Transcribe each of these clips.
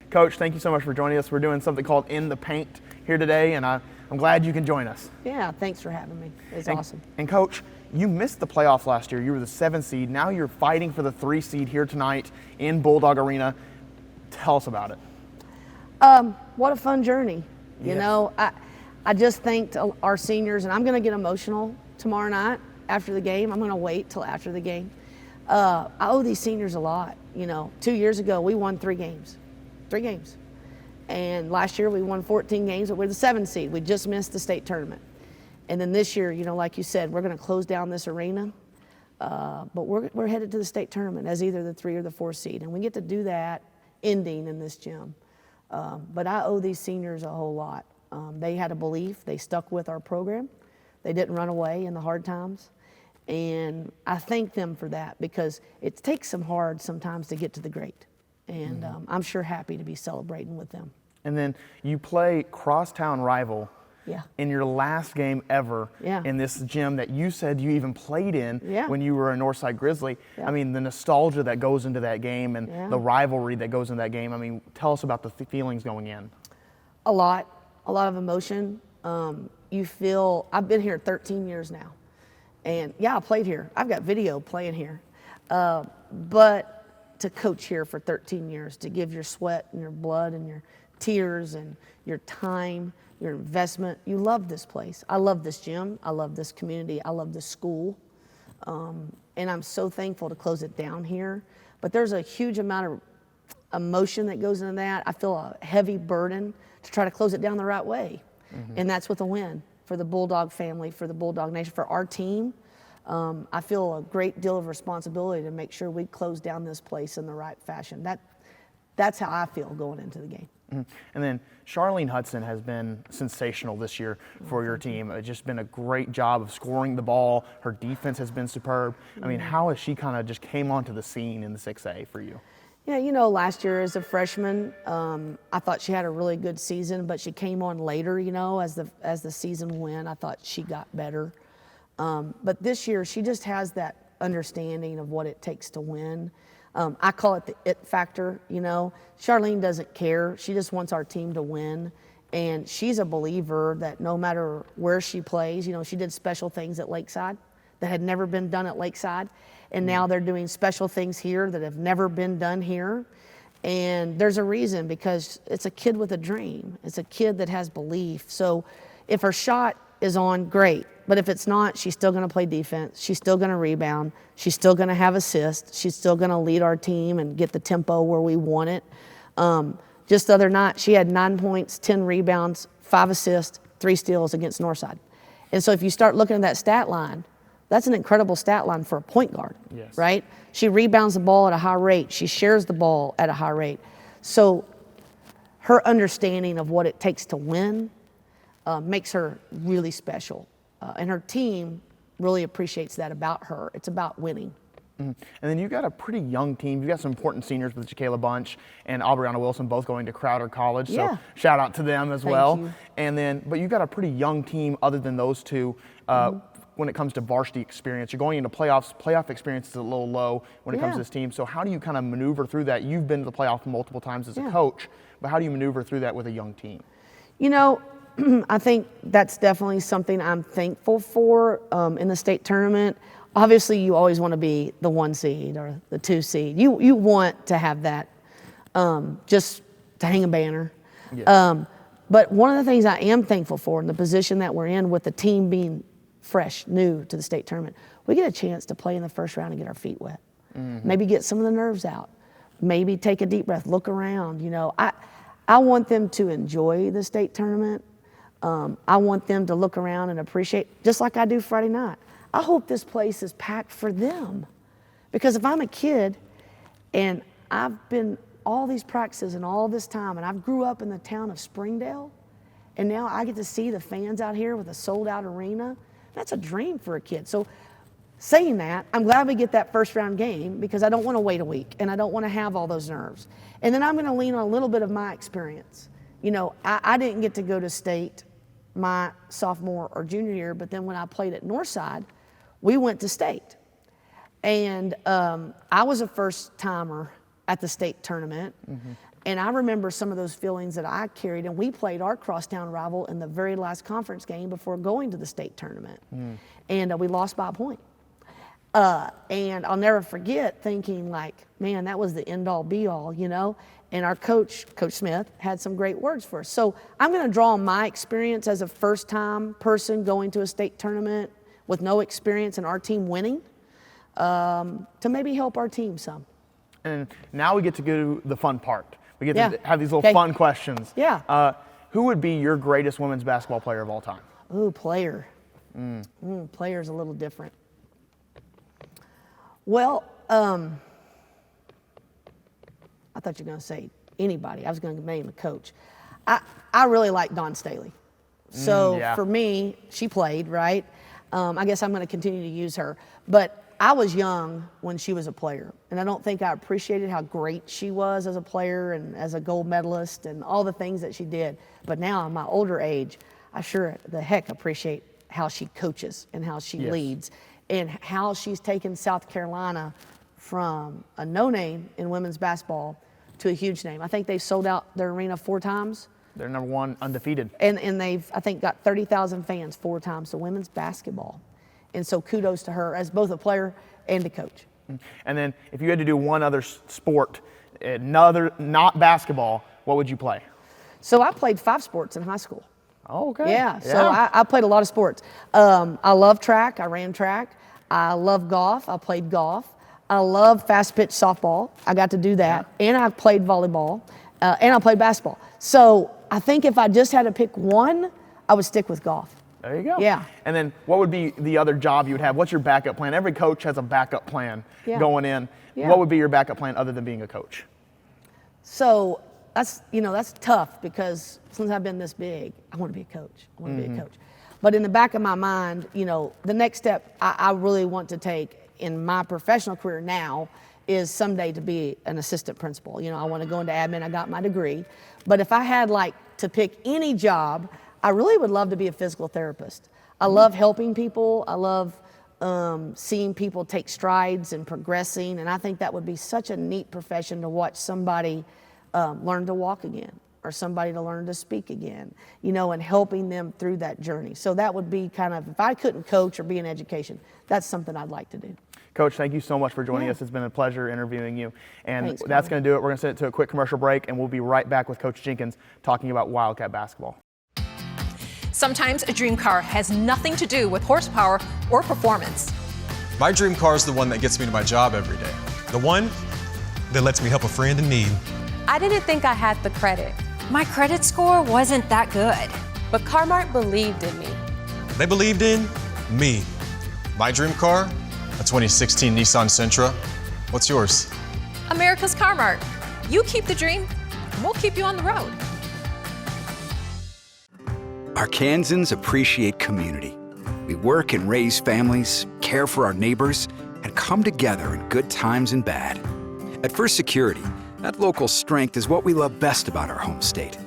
Coach, thank you so much for joining us. We're doing something called In the Paint here today, and I'm glad you can join us. Yeah, thanks for having me. It's awesome. And Coach, you missed the playoffs last year. You were the 7th seed. Now you're fighting for the 3 seed here tonight in Bulldog Arena. Tell us about it. What a fun journey. You know, I just thanked our seniors, and I'm going to get emotional tomorrow night after the game. I'm going to wait till after the game. I owe these seniors a lot. You know, 2 years ago, we won 3 games. 3 games. And last year, we won 14 games, but we're the 7th seed. We just missed the state tournament. And then this year, you know, like you said, we're going to close down this arena. But we're headed to the state tournament as either the 3 or the 4 seed. And we get to do that ending in this gym. But I owe these seniors a whole lot. They had a belief. They stuck with our program. They didn't run away in the hard times. And I thank them for that because it takes some hard sometimes to get to the great. And I'm sure happy to be celebrating with them. And then you play crosstown rival in your last game ever in this gym that you said you even played in when you were a Northside Grizzly. I mean, the nostalgia that goes into that game and the rivalry that goes into that game. I mean, tell us about the feelings going in. A lot of emotion. You feel, I've been here 13 years now. And yeah, I played here. I've got video playing here. But to coach here for 13 years, to give your sweat and your blood and your tears and your time, your investment. You love this place. I love this gym. I love this community. I love this school. And I'm so thankful to close it down here. But there's a huge amount of emotion that goes into that. I feel a heavy burden to try to close it down the right way. And that's with a win for the Bulldog family, for the Bulldog Nation, for our team. I feel a great deal of responsibility to make sure we close down this place in the right fashion. That's how I feel going into the game. And then Charlene Hudson has been sensational this year for your team. It's just been a great job of scoring the ball. Her defense has been superb. I mean, how has she kind of just came onto the scene in the 6A for you? Yeah, you know, last year as a freshman, I thought she had a really good season, but she came on later, you know, as the season went. I thought she got better. But this year, she just has that understanding of what it takes to win. I call it the it factor, you know. Charlene doesn't care. She just wants our team to win. And she's a believer that no matter where she plays, you know, she did special things at Lakeside that had never been done at Lakeside. And now they're doing special things here that have never been done here. And there's a reason, because it's a kid with a dream. It's a kid that has belief. So if her shot is on, great. But if it's not, she's still going to play defense. She's still going to rebound. She's still going to have assists. She's still going to lead our team and get the tempo where we want it. Just the other night, she had 9 points, 10 rebounds, 5 assists, 3 steals against Northside. And so if you start looking at that stat line, that's an incredible stat line for a point guard, right? She rebounds the ball at a high rate. She shares the ball at a high rate. So her understanding of what it takes to win makes her really special. And her team really appreciates that about her. It's about winning. And then you've got a pretty young team. You've got some important seniors with Jaquela Bunch and Aubriana Wilson both going to Crowder College. So shout out to them as well. You. And then, but you've got a pretty young team other than those two. When it comes to varsity experience, you're going into playoffs. Playoff experience is a little low when it comes to this team. So how do you kind of maneuver through that? You've been to the playoff multiple times as a coach, but how do you maneuver through that with a young team? You know, I think that's definitely something I'm thankful for in the state tournament. Obviously, you always want to be the 1 seed or the 2 seed. You want to have that just to hang a banner. But one of the things I am thankful for in the position that we're in with the team being fresh, new to the state tournament, we get a chance to play in the first round and get our feet wet. Maybe get some of the nerves out. Maybe take a deep breath, look around. You know, I want them to enjoy the state tournament. I want them to look around and appreciate, just like I do Friday night. I hope this place is packed for them. Because if I'm a kid and I've been all these practices and all this time, and I grew up in the town of Springdale, and now I get to see the fans out here with a sold-out arena, that's a dream for a kid. So saying that, I'm glad we get that first round game because I don't want to wait a week and I don't want to have all those nerves. And then I'm going to lean on a little bit of my experience. You know, I didn't get to go to state my sophomore or junior year, but then when I played at Northside, we went to state. And I was a first timer at the state tournament. And I remember some of those feelings that I carried, and we played our crosstown rival in the very last conference game before going to the state tournament. And we lost by a point. And I'll never forget thinking like, man, that was the end all be all, you know? And our coach, Coach Smith, had some great words for us. So I'm gonna draw on my experience as a first time person going to a state tournament with no experience and our team winning to maybe help our team some. And now we get to go to the fun part. We get to have these little fun questions. Yeah. Who would be your greatest women's basketball player of all time? Ooh, player. Player's a little different. Well, I thought you were going to say anybody. I was going to name a coach. I really like Dawn Staley. So for me, she played, right? I guess I'm going to continue to use her. But I was young when she was a player, and I don't think I appreciated how great she was as a player and as a gold medalist and all the things that she did. But now, in my older age, I sure the heck appreciate how she coaches and how she leads and how she's taken South Carolina from a no-name in women's basketball to a huge name. I think they've sold out their arena 4 times. They're #1 undefeated. And they've, I think, got 30,000 fans 4 times to women's basketball. And so kudos to her as both a player and a coach. And then if you had to do one other sport, another not basketball, what would you play? So I played 5 sports in high school. Oh, okay. Yeah, so I played a lot of sports. I love track. I ran track. I love golf. I played golf. I love fast pitch softball. I got to do that. And I played volleyball. And I played basketball. So I think if I just had to pick one, I would stick with golf. There you go. Yeah. And then what would be the other job you would have? What's your backup plan? Every coach has a backup plan going in. Yeah. What would be your backup plan other than being a coach? So that's tough because since I've been this big, I want to be a coach. I want to be a coach. But in the back of my mind, the next step I really want to take in my professional career now is someday to be an assistant principal. I want to go into admin. I got my degree. But if I had to pick any job, I really would love to be a physical therapist. I love helping people. I love seeing people take strides and progressing. And I think that would be such a neat profession to watch somebody learn to walk again or somebody to learn to speak again, and helping them through that journey. So that would be kind of, if I couldn't coach or be in education, that's something I'd like to do. Coach, thank you so much for joining us. It's been a pleasure interviewing you. And Thanks, that's going to do it. We're going to send it to a quick commercial break, and we'll be right back with Coach Jenkins talking about Wildcat basketball. Sometimes a dream car has nothing to do with horsepower or performance. My dream car is the one that gets me to my job every day. The one that lets me help a friend in need. I didn't think I had the credit. My credit score wasn't that good. But Car-Mart believed in me. They believed in me. My dream car? A 2016 Nissan Sentra. What's yours? America's Car-Mart. You keep the dream, and we'll keep you on the road. Arkansans appreciate community. We work and raise families, care for our neighbors, and come together in good times and bad. At First Security, that local strength is what we love best about our home state.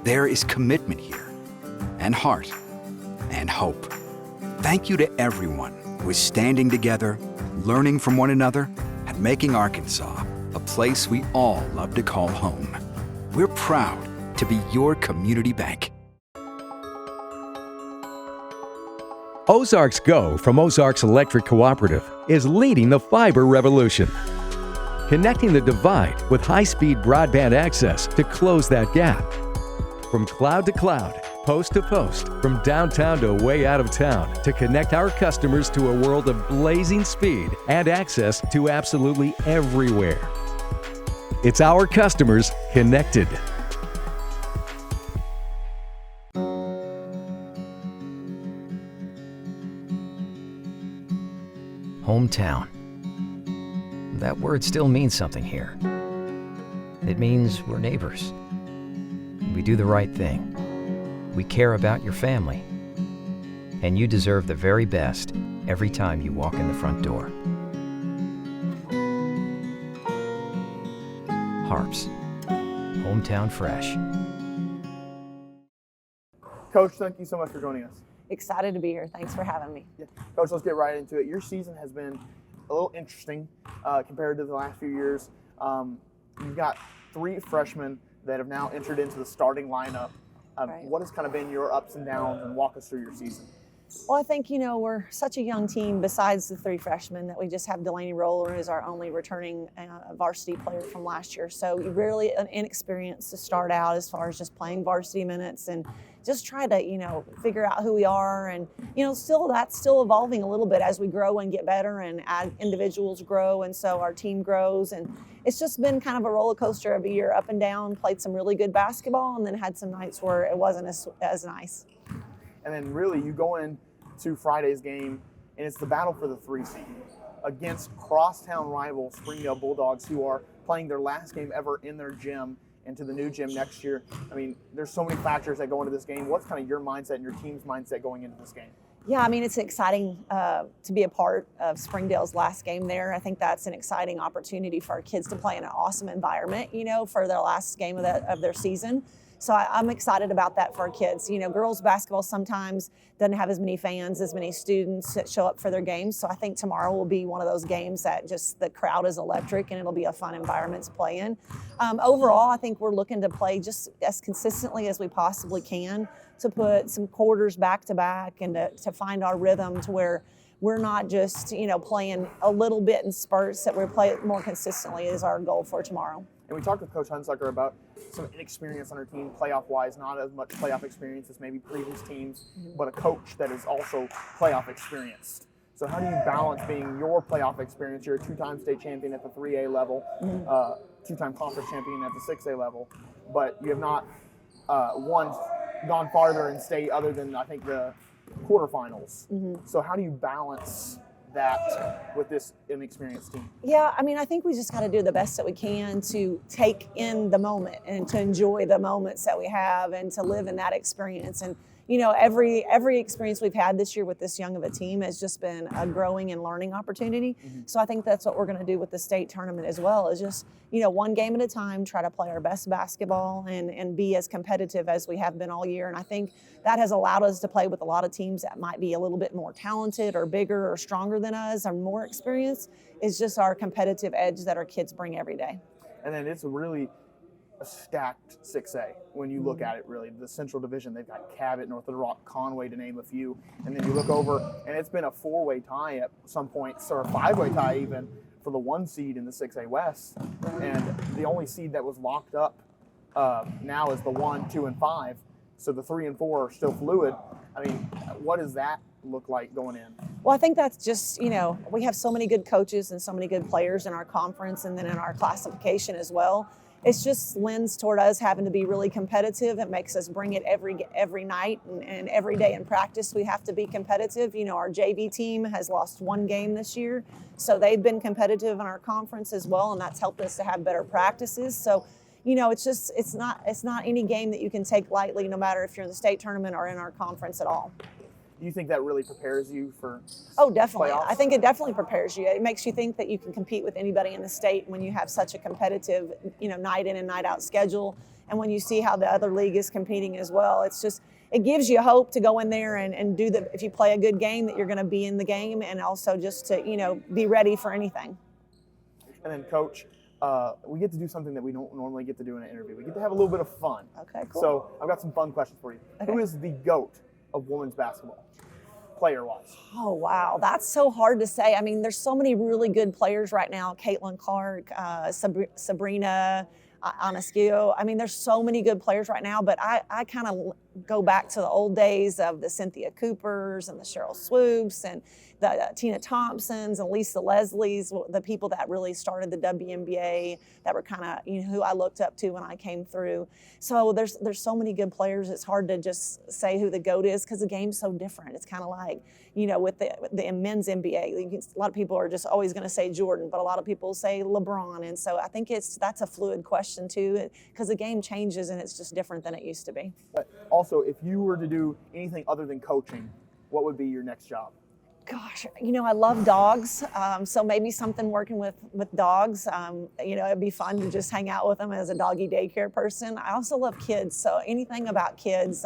There is commitment here, and heart, and hope. Thank you to everyone who is standing together, learning from one another, and making Arkansas a place we all love to call home. We're proud to be your community bank. Ozarks Go from Ozarks Electric Cooperative is leading the fiber revolution, connecting the divide with high-speed broadband access to close that gap. From cloud to cloud, post to post, from downtown to way out of town, to connect our customers to a world of blazing speed and access to absolutely everywhere. It's our customers connected. Hometown. That word still means something here. It means we're neighbors. We do the right thing. We care about your family. And you deserve the very best every time you walk in the front door. Har-Ber's. Hometown fresh. Coach, thank you so much for joining us. Excited to be here. Thanks for having me. Yeah. Coach, let's get right into it. Your season has been a little interesting compared to the last few years. You've got 3 freshmen that have now entered into the starting lineup. Right. What has kind of been your ups and downs, and walk us through your season? Well, I think, we're such a young team besides the 3 freshmen that we just have Delaney Roller as our only returning varsity player from last year. So really an inexperience to start out as far as just playing varsity minutes and just try to, figure out who we are. And, that's still evolving a little bit as we grow and get better and as individuals grow. And so our team grows. And it's just been kind of a roller coaster of a year, up and down, played some really good basketball and then had some nights where it wasn't as nice. And then really you go into Friday's game, and it's the battle for the 3 seed against crosstown rival Springdale Bulldogs, who are playing their last game ever in their gym into the new gym next year. I mean, there's so many factors that go into this game. What's kind of your mindset and your team's mindset going into this game? Yeah, I mean, it's exciting to be a part of Springdale's last game there. I think that's an exciting opportunity for our kids to play in an awesome environment, for their last game of their season. So I'm excited about that for our kids. Girls basketball sometimes doesn't have as many fans, as many students that show up for their games. So I think tomorrow will be one of those games that just the crowd is electric and it'll be a fun environment to play in. Overall, I think we're looking to play just as consistently as we possibly can, to put some quarters back to back and to find our rhythm to where we're not just, playing a little bit in spurts, that we're playing more consistently is our goal for tomorrow. And we talked with Coach Hunsucker about some inexperience on her team playoff-wise, not as much playoff experience as maybe previous teams, but a coach that is also playoff experienced. So how do you balance being your playoff experience? You're a 2-time state champion at the 3A level, 2-time conference champion at the 6A level, but you have not gone farther in state other than, I think, the quarterfinals. So how do you balance that with this inexperienced team? Yeah, I mean, I think we just got to do the best that we can to take in the moment and to enjoy the moments that we have and to live in that experience. And every experience we've had this year with this young of a team has just been a growing and learning opportunity. So I think that's what we're going to do with the state tournament as well, is just, one game at a time, try to play our best basketball and be as competitive as we have been all year. And I think that has allowed us to play with a lot of teams that might be a little bit more talented or bigger or stronger than us or more experienced. It's just our competitive edge that our kids bring every day. And then it's really a stacked 6A when you look at it, really. The Central Division, they've got Cabot, North Little Rock, Conway, to name a few. And then you look over, and it's been a 4-way tie at some points, or a 5-way tie even, for the 1 seed in the 6A West. And the only seed that was locked up now is the 1, 2, and 5. So the 3 and 4 are still fluid. I mean, what does that look like going in? Well, I think that's just, we have so many good coaches and so many good players in our conference and then in our classification as well. It's just lends toward us having to be really competitive. It makes us bring it every night and every day in practice. We have to be competitive. Our JV team has lost 1 game this year, so they've been competitive in our conference as well, and that's helped us to have better practices. So, it's not any game that you can take lightly, no matter if you're in the state tournament or in our conference at all. Do you think that really prepares you for Oh, definitely. playoffs? I think it definitely prepares you. It makes you think that you can compete with anybody in the state when you have such a competitive, night in and night out schedule. And when you see how the other league is competing as well, it gives you hope to go in there and do if you play a good game, that you're going to be in the game, and also just to, be ready for anything. And then, Coach, we get to do something that we don't normally get to do in an interview. We get to have a little bit of fun. Okay, cool. So I've got some fun questions for you. Okay. Who is the GOAT of women's basketball, player-wise? Oh, wow. That's so hard to say. I mean, there's so many really good players right now. Caitlin Clark, Sabrina Anascio. I mean, there's so many good players right now, but I kind of go back to the old days of the Cynthia Coopers and the Cheryl Swoops and the Tina Thompsons and Lisa Leslie's, the people that really started the WNBA, that were kind of, who I looked up to when I came through. So there's so many good players. It's hard to just say who the GOAT is because the game's so different. It's kind of like, with the men's NBA, a lot of people are just always going to say Jordan, but a lot of people say LeBron. And so I think that's a fluid question too, because the game changes and it's just different than it used to be. But also, if you were to do anything other than coaching, what would be your next job? Gosh, I love dogs, so maybe something working with dogs. It'd be fun to just hang out with them as a doggy daycare person. I also love kids, so anything about kids.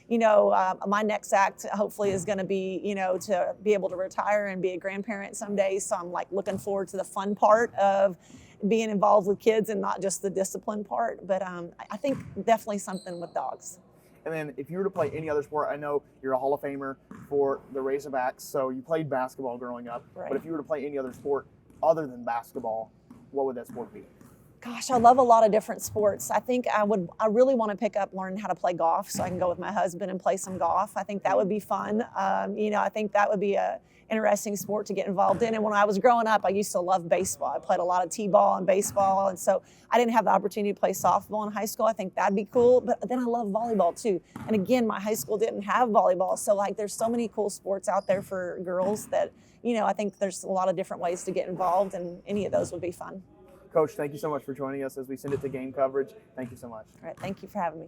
My next act hopefully is going to be, to be able to retire and be a grandparent someday. So I'm looking forward to the fun part of being involved with kids and not just the discipline part. But I think definitely something with dogs. And then if you were to play any other sport, I know you're a Hall of Famer for the Razorbacks, so you played basketball growing up. Right. But if you were to play any other sport other than basketball, what would that sport be? Gosh, I love a lot of different sports. I think I really want to pick up learning how to play golf so I can go with my husband and play some golf. I think that would be fun. I think that would be a interesting sport to get involved in. And when I was growing up, I used to love baseball. I played a lot of t-ball and baseball. And so I didn't have the opportunity to play softball in high school. I think that'd be cool. But then I love volleyball too. And again, my high school didn't have volleyball. So like there's so many cool sports out there for girls that, I think there's a lot of different ways to get involved, and any of those would be fun. Coach, thank you so much for joining us as we send it to game coverage. Thank you so much. All right, thank you for having me.